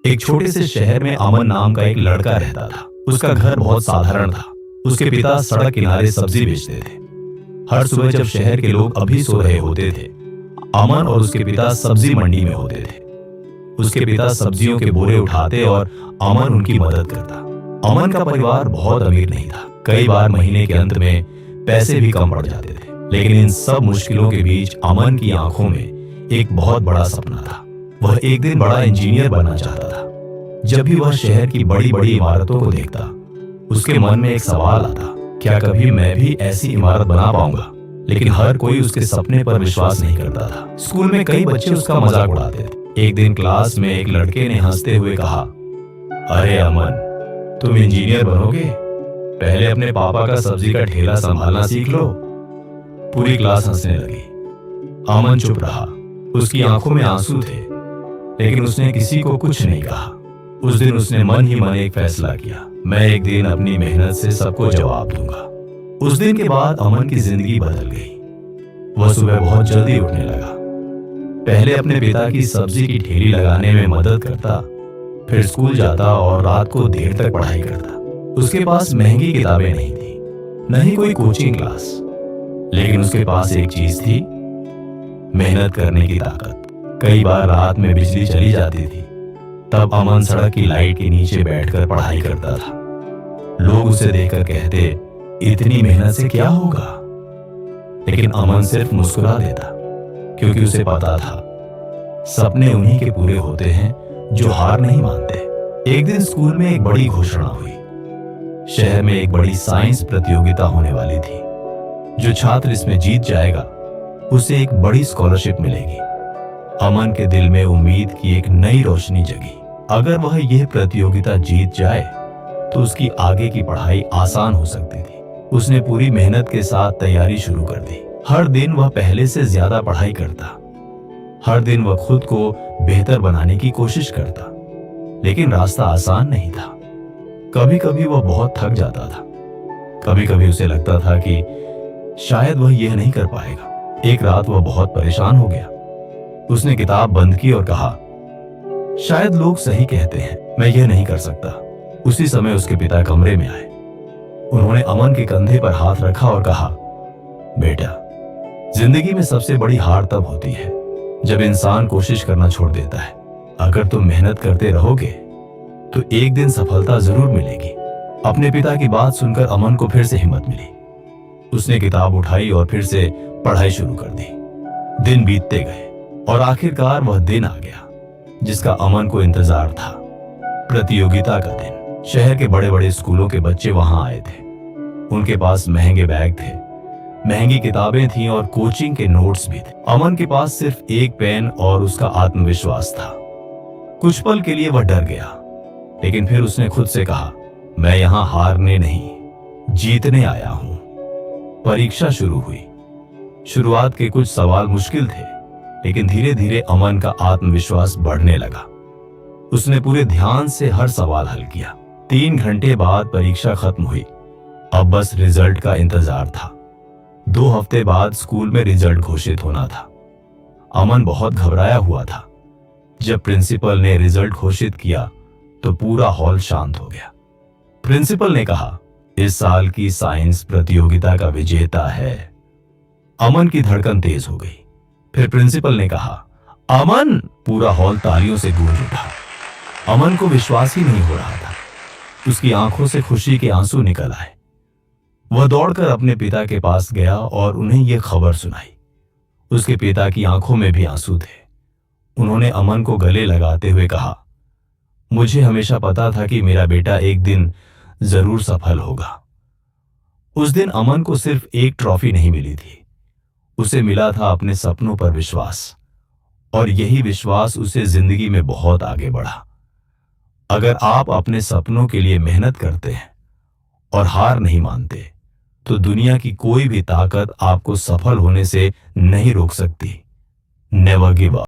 एक छोटे से शहर में अमन नाम का एक लड़का रहता था। उसका घर बहुत साधारण था। उसके पिता सड़क किनारे सब्जी बेचते थे। हर सुबह जब शहर के लोग अभी सो रहे होते थे, अमन और उसके पिता सब्जी मंडी में होते थे। उसके पिता सब्जियों के बोरे उठाते और अमन उनकी मदद करता। अमन का परिवार बहुत अमीर नहीं था। कई बार महीने के अंत में पैसे भी कम पड़ जाते थे, लेकिन इन सब मुश्किलों के बीच अमन की आंखों में एक बहुत बड़ा सपना था। वह एक दिन बड़ा इंजीनियर बनना चाहता था। जब भी वह शहर की बड़ी बड़ी इमारतों को देखता, उसके मन में एक सवाल आता, क्या कभी मैं भी ऐसी इमारत बना पाऊंगा? लेकिन हर कोई उसके सपने पर विश्वास नहीं करता था। स्कूल में कई बच्चे उसका मजाक उड़ाते थे। एक दिन क्लास में एक लड़के ने हंसते हुए कहा, अरे अमन, तुम इंजीनियर बनोगे? पहले अपने पापा का सब्जी का ठेला संभालना सीख लो। पूरी क्लास हंसने लगी। अमन चुप रहा। उसकी आंखों में आंसू थे, लेकिन उसने किसी को कुछ नहीं कहा। उस दिन उसने मन ही मन एक फैसला किया, मैं एक दिन अपनी मेहनत से सबको जवाब दूंगा। उस दिन के बाद अमन की जिंदगी बदल गई। वह सुबह बहुत जल्दी उठने लगा। पहले अपने पिता की सब्जी की ठेली लगाने में मदद करता, फिर स्कूल जाता और रात को देर तक पढ़ाई करता। उसके पास महंगी किताबें नहीं थी, न ही कोई कोचिंग क्लास, लेकिन उसके पास एक चीज थी, मेहनत करने की ताकत। कई बार रात में बिजली चली जाती थी, तब अमन सड़क की लाइट के नीचे बैठकर पढ़ाई करता था। लोग उसे देखकर कहते, इतनी मेहनत से क्या होगा? लेकिन अमन सिर्फ मुस्कुरा देता, क्योंकि उसे पता था सपने उन्हीं के पूरे होते हैं जो हार नहीं मानते। एक दिन स्कूल में एक बड़ी घोषणा हुई। शहर में एक बड़ी साइंस प्रतियोगिता होने वाली थी। जो छात्र इसमें जीत जाएगा, उसे एक बड़ी स्कॉलरशिप मिलेगी। अमन के दिल में उम्मीद की एक नई रोशनी जगी। अगर वह यह प्रतियोगिता जीत जाए तो उसकी आगे की पढ़ाई आसान हो सकती थी। उसने पूरी मेहनत के साथ तैयारी शुरू कर दी। हर दिन वह पहले से ज्यादा पढ़ाई करता। हर दिन वह खुद को बेहतर बनाने की कोशिश करता, लेकिन रास्ता आसान नहीं था। कभी कभी वह बहुत थक जाता था। कभी कभी उसे लगता था कि शायद वह यह नहीं कर पाएगा। एक रात वह बहुत परेशान हो गया। उसने किताब बंद की और कहा, शायद लोग सही कहते हैं, मैं यह नहीं कर सकता। उसी समय उसके पिता कमरे में आए। उन्होंने अमन के कंधे पर हाथ रखा और कहा, बेटा, जिंदगी में सबसे बड़ी हार तब होती है जब इंसान कोशिश करना छोड़ देता है। अगर तुम मेहनत करते रहोगे तो एक दिन सफलता जरूर मिलेगी। अपने पिता की बात सुनकर अमन को फिर से हिम्मत मिली। उसने किताब उठाई और फिर से पढ़ाई शुरू कर दी। दिन बीतते गए और आखिरकार वह दिन आ गया जिसका अमन को इंतजार था। प्रतियोगिता का दिन। शहर के बड़े बड़े स्कूलों के बच्चे वहां आए थे। उनके पास महंगे बैग थे, महंगी किताबें थीं और कोचिंग के नोट्स भी थे। अमन के पास सिर्फ एक पेन और उसका आत्मविश्वास था। कुछ पल के लिए वह डर गया, लेकिन फिर उसने खुद से कहा, मैं यहां हारने नहीं, जीतने आया हूं। परीक्षा शुरू हुई। शुरुआत के कुछ सवाल मुश्किल थे, लेकिन धीरे धीरे अमन का आत्मविश्वास बढ़ने लगा। उसने पूरे ध्यान से हर सवाल हल किया। 3 घंटे बाद परीक्षा खत्म हुई। अब बस रिजल्ट का इंतजार था। 2 हफ्ते बाद स्कूल में रिजल्ट घोषित होना था। अमन बहुत घबराया हुआ था। जब प्रिंसिपल ने रिजल्ट घोषित किया तो पूरा हॉल शांत हो गया। प्रिंसिपल ने कहा, इस साल की साइंस प्रतियोगिता का विजेता है। अमन की धड़कन तेज हो गई। फिर प्रिंसिपल ने कहा, अमन! पूरा हॉल तालियों से गूंज उठा। अमन को विश्वास ही नहीं हो रहा था। उसकी आंखों से खुशी के आंसू निकल आए। वह दौड़कर अपने पिता के पास गया और उन्हें यह खबर सुनाई। उसके पिता की आंखों में भी आंसू थे। उन्होंने अमन को गले लगाते हुए कहा, मुझे हमेशा पता था कि मेरा बेटा एक दिन जरूर सफल होगा। उस दिन अमन को सिर्फ एक ट्रॉफी नहीं मिली थी, उसे मिला था अपने सपनों पर विश्वास, और यही विश्वास उसे जिंदगी में बहुत आगे बढ़ा। अगर आप अपने सपनों के लिए मेहनत करते हैं और हार नहीं मानते, तो दुनिया की कोई भी ताकत आपको सफल होने से नहीं रोक सकती। Never give up.